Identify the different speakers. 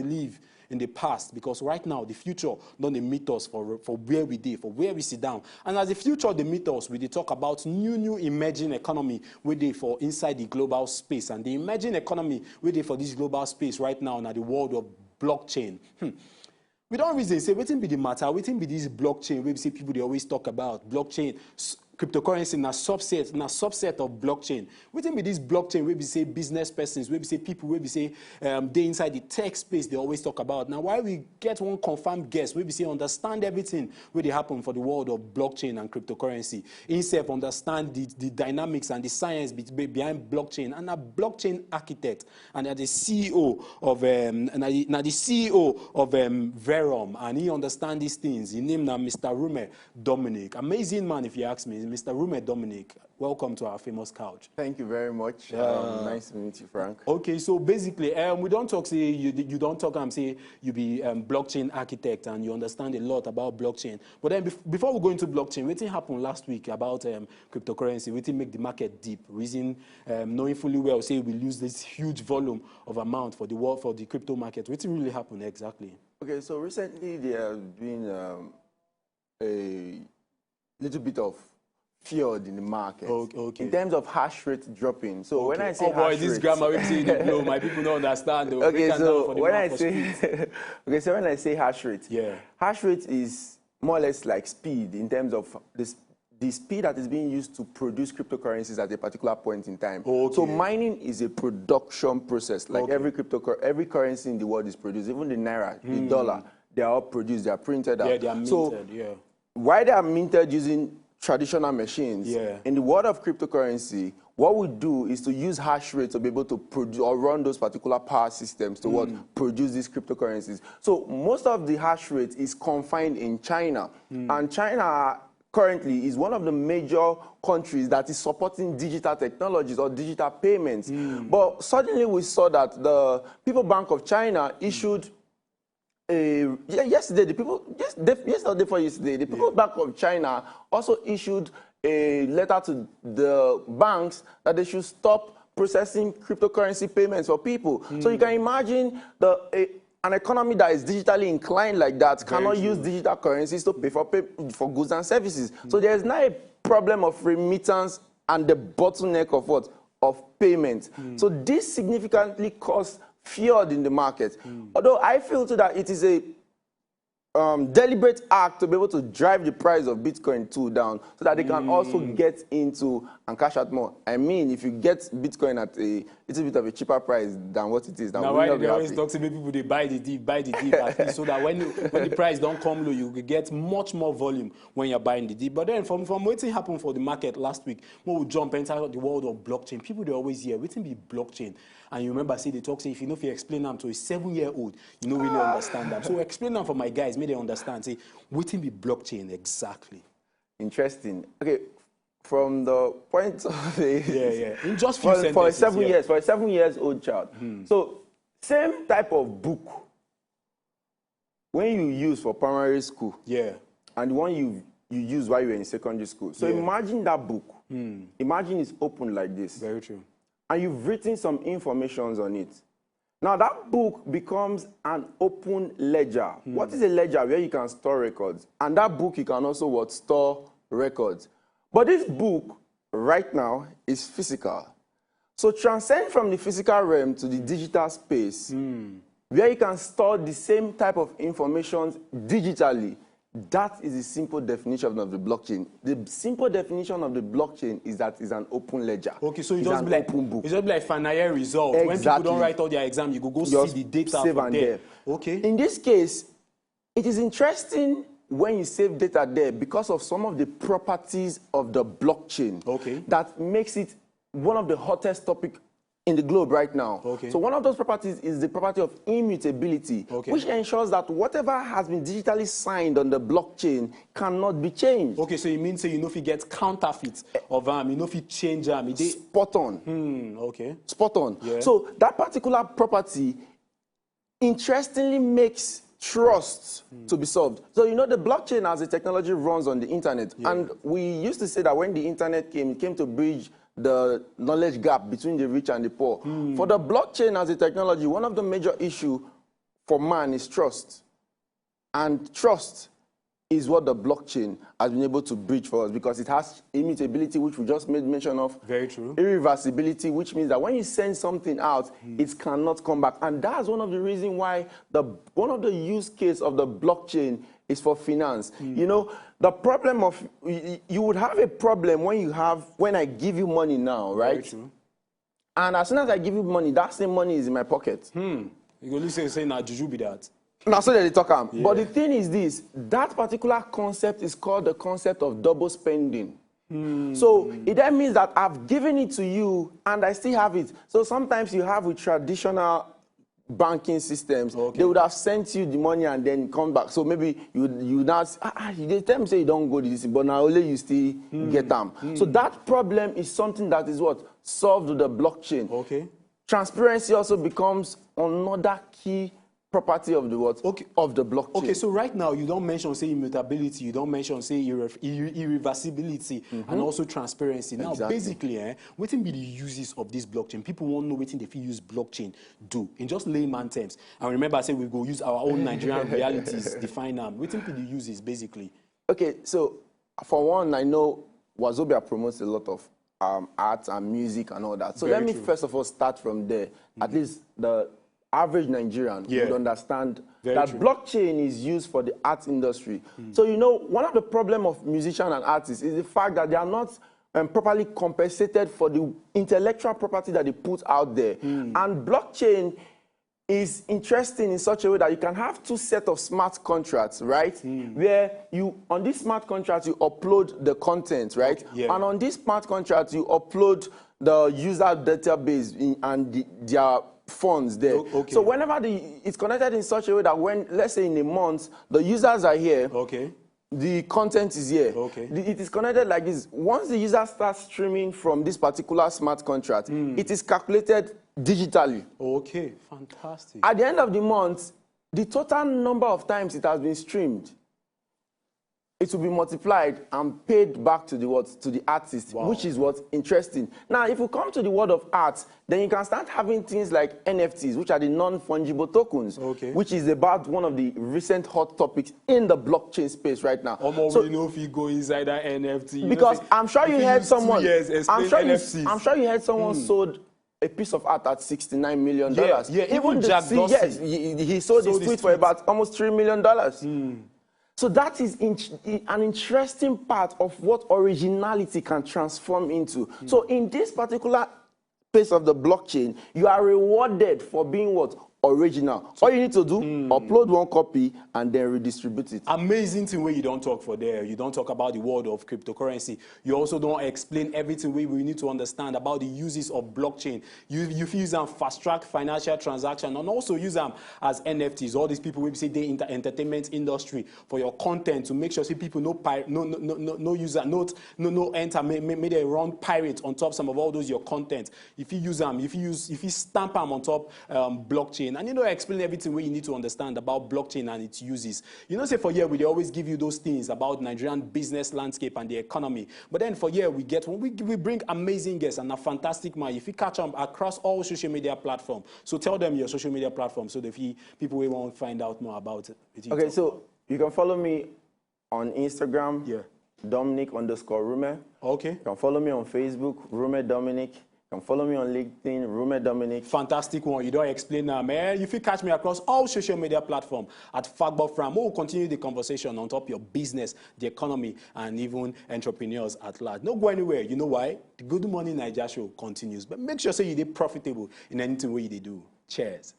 Speaker 1: live in the past, because right now the future don't dey meet us for where we dey, for where we sit down. And as the future they meet us, we dey talk about new emerging economy we dey for inside the global space. And the emerging economy we dey for this global space right now na the world of blockchain. We don't reason say wetin be the matter, wetin be this blockchain wey be say people they always talk about. Blockchain, cryptocurrency na subset of blockchain. Wetin be this blockchain wey be say business persons, wey be say people, wey be say they inside the tech space they always talk about. Now why we get one confirmed guest wey be say understand everything wey dey happen for the world of blockchain and cryptocurrency. Himself understand the dynamics and the science behind blockchain, and a blockchain architect, and the CEO of Verum, and he understand these things. His name now Mr. Rume, Dominic. Amazing man if you ask me. Mr. Rume, Dominic, welcome to our famous couch.
Speaker 2: Thank you very much. Nice to meet you, Frank.
Speaker 1: Okay, so basically, we don't talk, say, you don't talk, say, you be blockchain architect and you understand a lot about blockchain. But then before we go into blockchain, what happened last week about cryptocurrency? What make the market deep? Reason, knowing fully well, say we lose this huge volume of amount for the world, for the crypto market. What really happened exactly?
Speaker 2: Okay, so recently there has been a little bit of fear in the market.
Speaker 1: Okay.
Speaker 2: In terms of hash rate dropping. So when I say hash rate,
Speaker 1: this grammar we say the blow, my people don't understand. Though.
Speaker 2: Okay, so when I say when I say hash rate, hash rate is more or less like speed in terms of the speed that is being used to produce cryptocurrencies at a particular point in time. So mining is a production process. Like every currency in the world is produced, even the naira, the dollar, they are all produced, they are printed out.
Speaker 1: Yeah, they are minted,
Speaker 2: so why they are minted using traditional machines, in the world of cryptocurrency, what we do is to use hash rate to be able to produce or run those particular power systems to produce these cryptocurrencies. So most of the hash rate is confined in China, and China currently is one of the major countries that is supporting digital technologies or digital payments. But suddenly we saw that the People's Bank of China issued yesterday, the People's Bank of China also issued a letter to the banks that they should stop processing cryptocurrency payments for people. So you can imagine an economy that is digitally inclined like that cannot use digital currencies to pay for goods and services. So there is now a problem of remittance and the bottleneck of what? Of payment. So this significantly caused fear in the market. Although I feel too that it is a deliberate act to be able to drive the price of Bitcoin down so that they can also get into and cash out more. I mean, if you get Bitcoin at a little bit of a cheaper price than what it is now,
Speaker 1: why they always talk to people they buy the dip at least, so that when the price don't come low, you will get much more volume when you're buying the dip. But then from what happened for the market last week, when we jump into the world of blockchain, people they always hear waiting be blockchain. And you remember, say they talk, say if you know if you explain them to a 7-year-old, you don't really understand them. So explain them for my guys, may they understand. Say, waiting be blockchain exactly.
Speaker 2: Interesting. Okay, from the point of
Speaker 1: in just few sentences,
Speaker 2: for a 7 years old child. So same type of book when you use for primary school, and the one you use while you were in secondary school. So imagine that book. Imagine it's open like this.
Speaker 1: Very true.
Speaker 2: And you've written some informations on it. Now that book becomes an open ledger. What is a ledger? Where you can store records. And that book you can also store records. But this book right now is physical. So transcend from the physical realm to the digital space, where you can store the same type of information digitally. That is the simple definition of the blockchain. The simple definition of the blockchain is that it's an open ledger.
Speaker 1: Okay, so it's just be like open book. It's just like final year result. Exactly. When people don't write all their exam, you go just see the data from there. Okay.
Speaker 2: In this case, it is interesting when you save data there because of some of the properties of the blockchain.
Speaker 1: Okay.
Speaker 2: That makes it one of the hottest topics in the globe right now.
Speaker 1: Okay.
Speaker 2: So one of those properties is the property of immutability, which ensures that whatever has been digitally signed on the blockchain cannot be changed.
Speaker 1: Okay, so it means you know if you get counterfeit of you know if you change
Speaker 2: spot on.
Speaker 1: Okay.
Speaker 2: Spot on. Yeah. So that particular property interestingly makes trust to be solved. So you know the blockchain as a technology runs on the internet, and we used to say that when the internet came, it came to bridge the knowledge gap between the rich and the poor. For the blockchain as a technology, one of the major issues for man is trust. And trust is what the blockchain has been able to bridge for us because it has immutability, which we just made mention of.
Speaker 1: Very true.
Speaker 2: Irreversibility, which means that when you send something out, it cannot come back. And that's one of the reasons why one of the use case of the blockchain is for finance. You know, the problem of, you would have a problem when I give you money now, right?
Speaker 1: Very true.
Speaker 2: And as soon as I give you money, that same money is in my pocket.
Speaker 1: You only say now juju be that.
Speaker 2: Now, so they talk.
Speaker 1: Yeah.
Speaker 2: But the thing is this, that particular concept is called the concept of double spending. So it then means that I've given it to you and I still have it. So sometimes you have with traditional banking systems, they would have sent you the money and then come back. So maybe you now they tell me say you don't go to this, but now only you still get them. So that problem is something that is what solved with the blockchain.
Speaker 1: Okay.
Speaker 2: Transparency also becomes another key property of the what?
Speaker 1: Okay.
Speaker 2: Of the blockchain.
Speaker 1: Okay, so right now you don't mention say immutability, you don't mention say irreversibility, and also transparency. Now, basically, what be the uses of this blockchain? People won't know what they feel use blockchain do in just layman terms. And remember, I said we go use our own Nigerian realities define them. What be the uses basically? Okay,
Speaker 2: so for one, I know Wazobia promotes a lot of art and music and all that. So let me first of all start from there. At least the average Nigerian would understand that blockchain is used for the art industry. So, you know, one of the problems of musicians and artists is the fact that they are not properly compensated for the intellectual property that they put out there. And blockchain is interesting in such a way that you can have two sets of smart contracts, right? Where you, on this smart contract, you upload the content, right? And on this smart contract, you upload the user database and their funds there. So whenever it's connected in such a way that when, let's say in a month, the users are here, the content is here. It is connected like this. Once the user starts streaming from this particular smart contract, it is calculated digitally.
Speaker 1: Okay, fantastic.
Speaker 2: At the end of the month, the total number of times it has been streamed, it will be multiplied and paid back to the artist, which is what's interesting. Now, if we come to the world of art, then you can start having things like NFTs, which are the non-fungible tokens, which is about one of the recent hot topics in the blockchain space right now.
Speaker 1: So we know if you go inside that NFT,
Speaker 2: because I'm sure you heard someone. I'm sure you heard someone sold a piece of art at $69 million.
Speaker 1: Even Jack Dorsey.
Speaker 2: Yes, he sold his tweet for about almost $3 million. So that is an interesting part of what originality can transform into. So in this particular space of the blockchain, you are rewarded for being what? Original. All you need to do, upload one copy and then redistribute it.
Speaker 1: Amazing thing where you don't talk for there. You don't talk about the world of cryptocurrency. You also don't explain everything where we need to understand about the uses of blockchain. You use them fast track financial transaction and also use them as NFTs. All these people will say they in the entertainment industry for your content to make sure people no user no enter may they run pirate on top some of all those your content. If you use them, if you stamp them on top blockchain. And you know, explain everything where you need to understand about blockchain and its uses. You know, say for here, we always give you those things about Nigerian business landscape and the economy. But then for here, we bring amazing guests and a fantastic man. If you catch them across all social media platforms, so tell them your social media platform so that people will want to find out more about it.
Speaker 2: Okay, so you can follow me on Instagram, Dominic_Rume.
Speaker 1: Okay.
Speaker 2: You can follow me on Facebook, Rume Dominic. You can follow me on LinkedIn, Rume Dominic.
Speaker 1: Fantastic one. You don't explain now, man. If you catch me across all social media platforms at Fagbo Fram, we'll continue the conversation on top of your business, the economy, and even entrepreneurs at large. Don't go anywhere. You know why? The Good Morning Nigeria show continues. But make sure you be profitable in anything where you do. Cheers.